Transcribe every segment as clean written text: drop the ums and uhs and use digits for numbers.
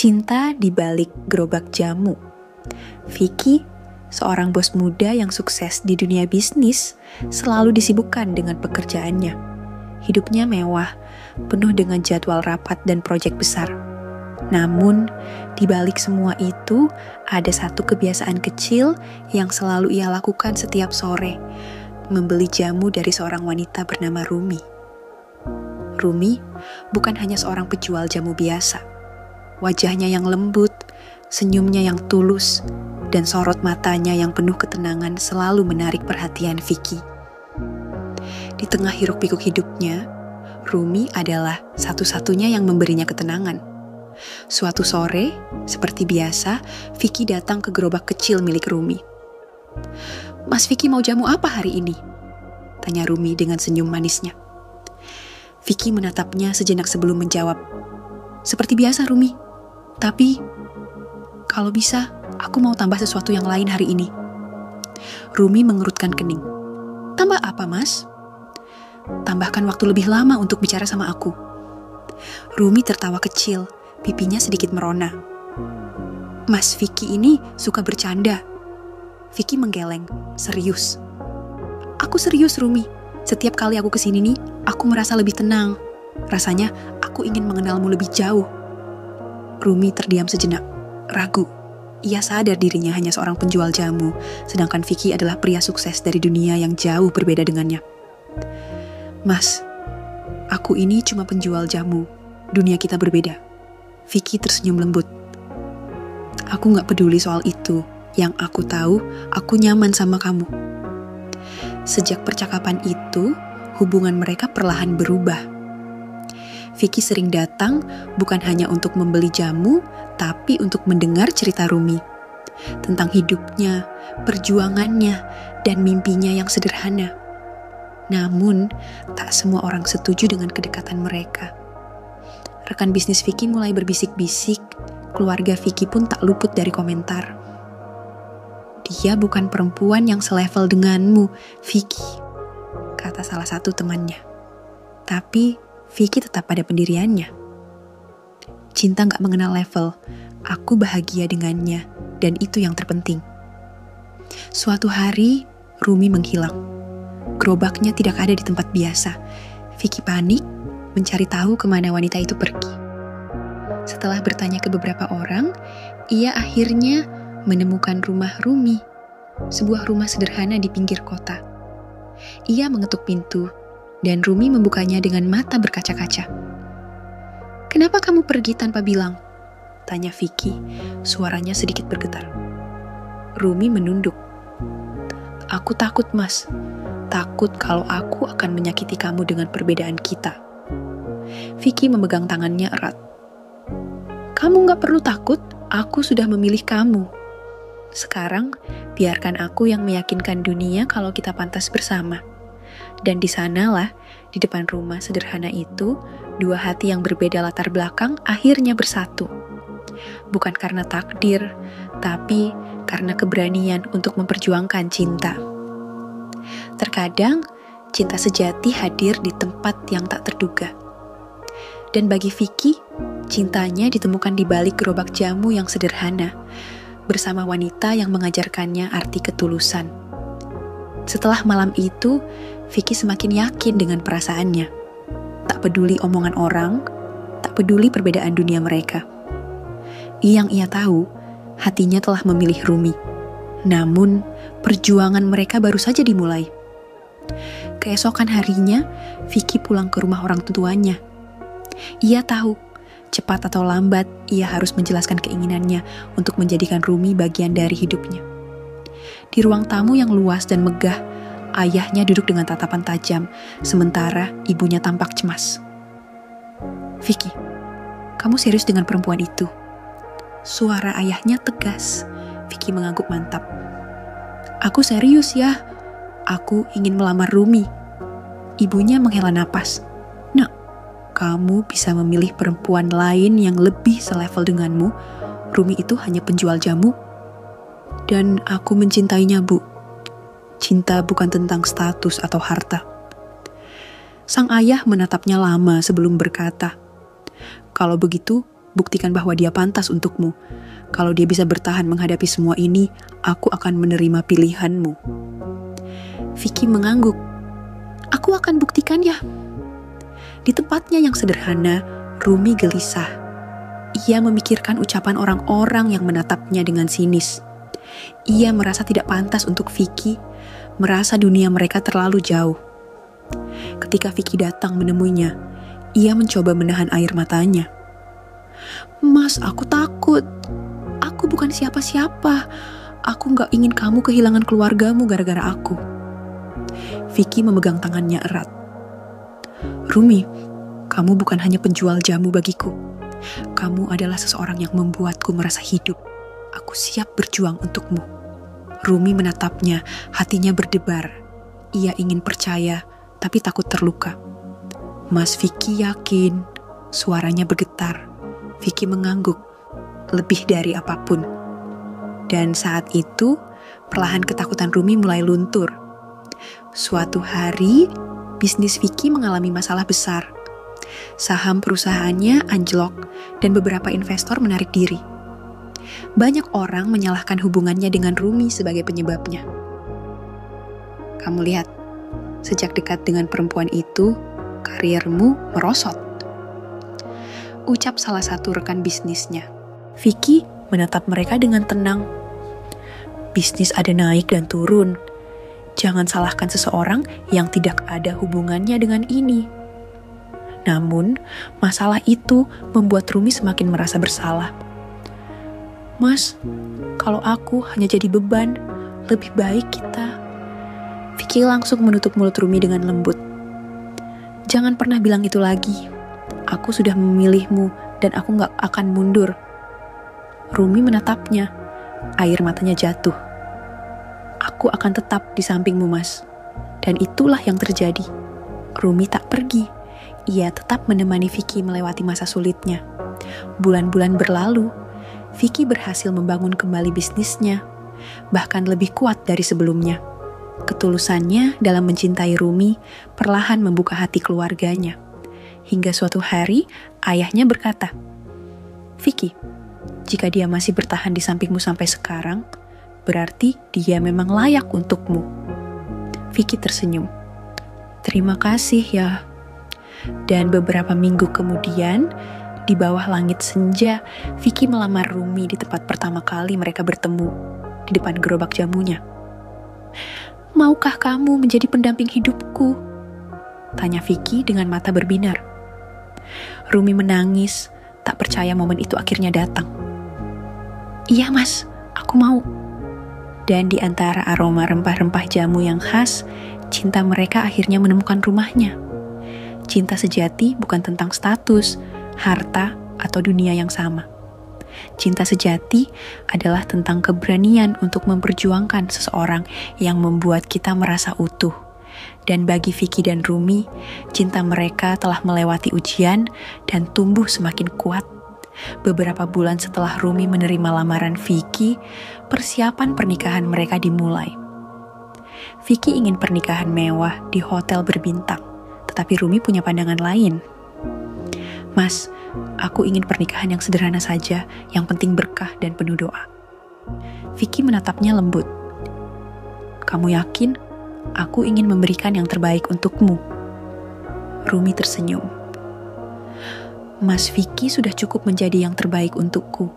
Cinta di balik gerobak jamu. Vicky, seorang bos muda yang sukses di dunia bisnis, selalu disibukkan dengan pekerjaannya. Hidupnya mewah, penuh dengan jadwal rapat dan proyek besar. Namun, di balik semua itu, ada satu kebiasaan kecil yang selalu ia lakukan setiap sore, membeli jamu dari seorang wanita bernama Rumi. Rumi bukan hanya seorang penjual jamu biasa. Wajahnya yang lembut, senyumnya yang tulus, dan sorot matanya yang penuh ketenangan selalu menarik perhatian Vicky. Di tengah hiruk-pikuk hidupnya, Rumi adalah satu-satunya yang memberinya ketenangan. Suatu sore, seperti biasa, Vicky datang ke gerobak kecil milik Rumi. "Mas Vicky mau jamu apa hari ini?" tanya Rumi dengan senyum manisnya. Vicky menatapnya sejenak sebelum menjawab. "Seperti biasa, Rumi. Tapi, kalau bisa, aku mau tambah sesuatu yang lain hari ini." Rumi mengerutkan kening. "Tambah apa, Mas?" "Tambahkan waktu lebih lama untuk bicara sama aku." Rumi tertawa kecil, pipinya sedikit merona. "Mas Vicky ini suka bercanda." Vicky menggeleng, serius. "Aku serius, Rumi. Setiap kali aku kesini nih, aku merasa lebih tenang. Rasanya aku ingin mengenalmu lebih jauh." Rumi terdiam sejenak, ragu. Ia sadar dirinya hanya seorang penjual jamu, sedangkan Vicky adalah pria sukses dari dunia yang jauh berbeda dengannya. "Mas, aku ini cuma penjual jamu. Dunia kita berbeda." Vicky tersenyum lembut. "Aku gak peduli soal itu. Yang aku tahu, aku nyaman sama kamu." Sejak percakapan itu, hubungan mereka perlahan berubah. Vicky sering datang bukan hanya untuk membeli jamu, tapi untuk mendengar cerita Rumi. Tentang hidupnya, perjuangannya, dan mimpinya yang sederhana. Namun, tak semua orang setuju dengan kedekatan mereka. Rekan bisnis Vicky mulai berbisik-bisik, keluarga Vicky pun tak luput dari komentar. "Dia bukan perempuan yang selevel denganmu, Vicky," kata salah satu temannya. Tapi Vicky tetap pada pendiriannya. "Cinta gak mengenal level, aku bahagia dengannya, dan itu yang terpenting." Suatu hari, Rumi menghilang. Gerobaknya tidak ada di tempat biasa. Vicky panik, mencari tahu kemana wanita itu pergi. Setelah bertanya ke beberapa orang, ia akhirnya menemukan rumah Rumi, sebuah rumah sederhana di pinggir kota. Ia mengetuk pintu, dan Rumi membukanya dengan mata berkaca-kaca. "Kenapa kamu pergi tanpa bilang?" tanya Vicky, suaranya sedikit bergetar. Rumi menunduk. "Aku takut, Mas. Takut kalau aku akan menyakiti kamu dengan perbedaan kita." Vicky memegang tangannya erat. "Kamu gak perlu takut, aku sudah memilih kamu. Sekarang, biarkan aku yang meyakinkan dunia kalau kita pantas bersama." Dan di sanalah, di depan rumah sederhana itu, dua hati yang berbeda latar belakang akhirnya bersatu. Bukan karena takdir, tapi karena keberanian untuk memperjuangkan cinta. Terkadang, cinta sejati hadir di tempat yang tak terduga. Dan bagi Vicky, cintanya ditemukan di balik gerobak jamu yang sederhana, bersama wanita yang mengajarkannya arti ketulusan. Setelah malam itu, Vicky semakin yakin dengan perasaannya. Tak peduli omongan orang, tak peduli perbedaan dunia mereka. Yang ia tahu, hatinya telah memilih Rumi. Namun, perjuangan mereka baru saja dimulai. Keesokan harinya, Vicky pulang ke rumah orang tuanya. Ia tahu, cepat atau lambat, ia harus menjelaskan keinginannya untuk menjadikan Rumi bagian dari hidupnya. Di ruang tamu yang luas dan megah, ayahnya duduk dengan tatapan tajam, sementara ibunya tampak cemas. "Vicky, kamu serius dengan perempuan itu?" Suara ayahnya tegas. Vicky mengangguk mantap. "Aku serius ya. Aku ingin melamar Rumi." Ibunya menghela napas. "Nak, kamu bisa memilih perempuan lain yang lebih selevel denganmu. Rumi itu hanya penjual jamu. Dan aku mencintainya, Bu. Cinta bukan tentang status atau harta." Sang ayah menatapnya lama sebelum berkata, "Kalau begitu, buktikan bahwa dia pantas untukmu. Kalau dia bisa bertahan menghadapi semua ini, aku akan menerima pilihanmu. Vicky mengangguk. Aku akan buktikan ya. Di tempatnya yang sederhana, Rumi gelisah. Ia memikirkan ucapan orang-orang yang menatapnya dengan sinis. Ia merasa tidak pantas untuk Vicky, merasa dunia mereka terlalu jauh. Ketika Vicky datang menemuinya, ia mencoba menahan air matanya. Mas, aku takut. Aku bukan siapa-siapa. Aku gak ingin kamu kehilangan keluargamu gara-gara aku. Vicky memegang tangannya erat. Rumi, kamu bukan hanya penjual jamu bagiku. Kamu adalah seseorang yang membuatku merasa hidup. Aku siap berjuang untukmu. Rumi menatapnya, hatinya berdebar. Ia ingin percaya, tapi takut terluka. Mas Vicky yakin. Suaranya bergetar. Vicky mengangguk. Lebih dari apapun. Dan saat itu, perlahan ketakutan Rumi mulai luntur. Suatu hari, bisnis Vicky mengalami masalah besar. Saham perusahaannya anjlok dan beberapa investor menarik diri. Banyak orang menyalahkan hubungannya dengan Rumi sebagai penyebabnya. Kamu lihat, sejak dekat dengan perempuan itu, karirmu merosot. Ucap salah satu rekan bisnisnya. Vicky menatap mereka dengan tenang. Bisnis ada naik dan turun. Jangan salahkan seseorang yang tidak ada hubungannya dengan ini. Namun, masalah itu membuat Rumi semakin merasa bersalah. Mas, kalau aku hanya jadi beban, lebih baik kita. Vicky langsung menutup mulut Rumi dengan lembut. Jangan pernah bilang itu lagi. Aku sudah memilihmu dan aku gak akan mundur. Rumi menatapnya. Air matanya jatuh. Aku akan tetap di sampingmu, Mas. Dan itulah yang terjadi. Rumi tak pergi. Ia tetap menemani Vicky melewati masa sulitnya. Bulan-bulan berlalu, Vicky berhasil membangun kembali bisnisnya, bahkan lebih kuat dari sebelumnya. Ketulusannya dalam mencintai Rumi perlahan membuka hati keluarganya. Hingga suatu hari, ayahnya berkata, Vicky, jika dia masih bertahan di sampingmu sampai sekarang, berarti dia memang layak untukmu. Vicky tersenyum. Terima kasih ya. Dan beberapa minggu kemudian, di bawah langit senja, Vicky melamar Rumi di tempat pertama kali mereka bertemu, di depan gerobak jamunya. Maukah kamu menjadi pendamping hidupku? Tanya Vicky dengan mata berbinar. Rumi menangis, tak percaya momen itu akhirnya datang. Iya mas, aku mau. Dan di antara aroma rempah-rempah jamu yang khas, cinta mereka akhirnya menemukan rumahnya. Cinta sejati bukan tentang status, harta, atau dunia yang sama. Cinta sejati adalah tentang keberanian untuk memperjuangkan seseorang yang membuat kita merasa utuh. Dan bagi Vicky dan Rumi, cinta mereka telah melewati ujian dan tumbuh semakin kuat. Beberapa bulan setelah Rumi menerima lamaran Vicky, persiapan pernikahan mereka dimulai. Vicky ingin pernikahan mewah di hotel berbintang, tetapi Rumi punya pandangan lain. Mas, aku ingin pernikahan yang sederhana saja, yang penting berkah dan penuh doa. Vicky menatapnya lembut. Kamu yakin? Aku ingin memberikan yang terbaik untukmu. Rumi tersenyum. Mas Vicky sudah cukup menjadi yang terbaik untukku.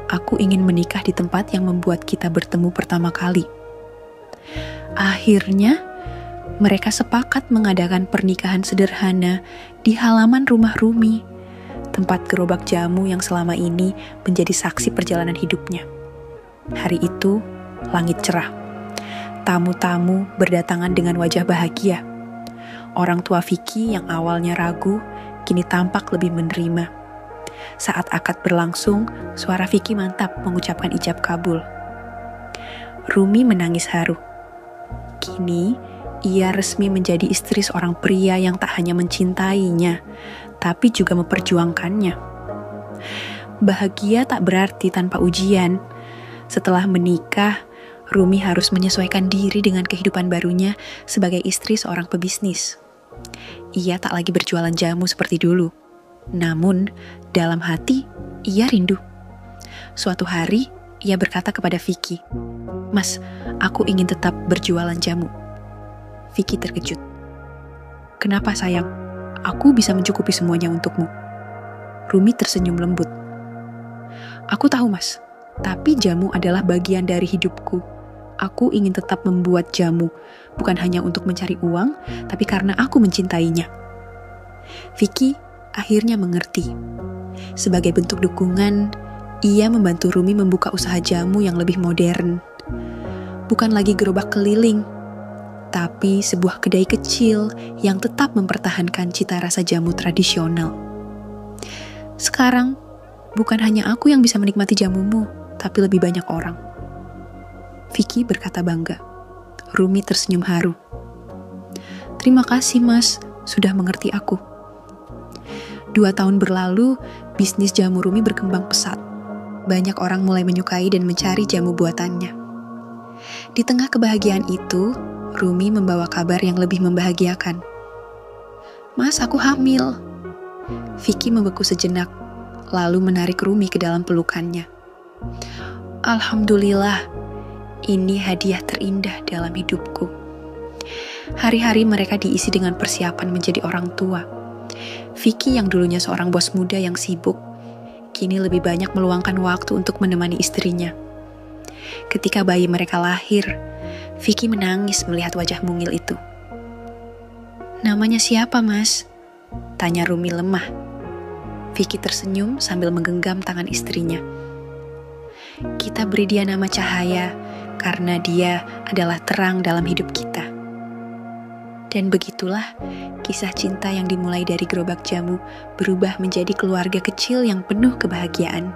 Aku ingin menikah di tempat yang membuat kita bertemu pertama kali. Akhirnya, mereka sepakat mengadakan pernikahan sederhana di halaman rumah Rumi, tempat gerobak jamu yang selama ini menjadi saksi perjalanan hidupnya. Hari itu, langit cerah. Tamu-tamu berdatangan dengan wajah bahagia. Orang tua Vicky yang awalnya ragu, kini tampak lebih menerima. Saat akad berlangsung, suara Vicky mantap mengucapkan ijab kabul. Rumi menangis haru. Kini, ia resmi menjadi istri seorang pria yang tak hanya mencintainya, tapi juga memperjuangkannya. Bahagia tak berarti tanpa ujian. Setelah menikah, Rumi harus menyesuaikan diri dengan kehidupan barunya sebagai istri seorang pebisnis. Ia tak lagi berjualan jamu seperti dulu. Namun, dalam hati, ia rindu. Suatu hari, ia berkata kepada Vicky, "Mas, aku ingin tetap berjualan jamu." Vicky terkejut. "Kenapa sayang? Aku bisa mencukupi semuanya untukmu." Rumi tersenyum lembut. "Aku tahu mas, tapi jamu adalah bagian dari hidupku. Aku ingin tetap membuat jamu, bukan hanya untuk mencari uang, tapi karena aku mencintainya." Vicky akhirnya mengerti. Sebagai bentuk dukungan, ia membantu Rumi membuka usaha jamu yang lebih modern. Bukan lagi gerobak keliling, tapi sebuah kedai kecil yang tetap mempertahankan cita rasa jamu tradisional. Sekarang, bukan hanya aku yang bisa menikmati jamumu, tapi lebih banyak orang. Vicky berkata bangga. Rumi tersenyum haru. "Terima kasih mas, sudah mengerti aku." 2 tahun berlalu, bisnis jamu Rumi berkembang pesat. Banyak orang mulai menyukai dan mencari jamu buatannya. Di tengah kebahagiaan itu, Rumi membawa kabar yang lebih membahagiakan. "Mas, aku hamil." Vicky membeku sejenak, lalu menarik Rumi ke dalam pelukannya. "Alhamdulillah, ini hadiah terindah dalam hidupku." Hari-hari mereka diisi dengan persiapan menjadi orang tua. Vicky yang dulunya seorang bos muda yang sibuk, kini lebih banyak meluangkan waktu untuk menemani istrinya. Ketika bayi mereka lahir, Vicky menangis melihat wajah mungil itu. "Namanya siapa, Mas?" tanya Rumi lemah. Vicky tersenyum sambil menggenggam tangan istrinya. "Kita beri dia nama Cahaya, karena dia adalah terang dalam hidup kita." Dan begitulah kisah cinta yang dimulai dari gerobak jamu berubah menjadi keluarga kecil yang penuh kebahagiaan.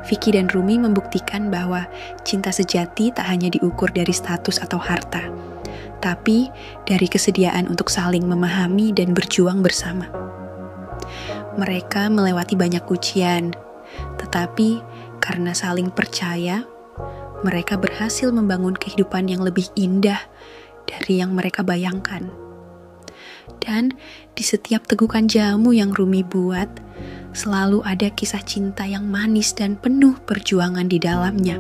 Vicky dan Rumi membuktikan bahwa cinta sejati tak hanya diukur dari status atau harta, tapi dari kesediaan untuk saling memahami dan berjuang bersama. Mereka melewati banyak ujian, tetapi karena saling percaya, mereka berhasil membangun kehidupan yang lebih indah dari yang mereka bayangkan. Dan di setiap tegukan jamu yang Rumi buat, selalu ada kisah cinta yang manis dan penuh perjuangan di dalamnya.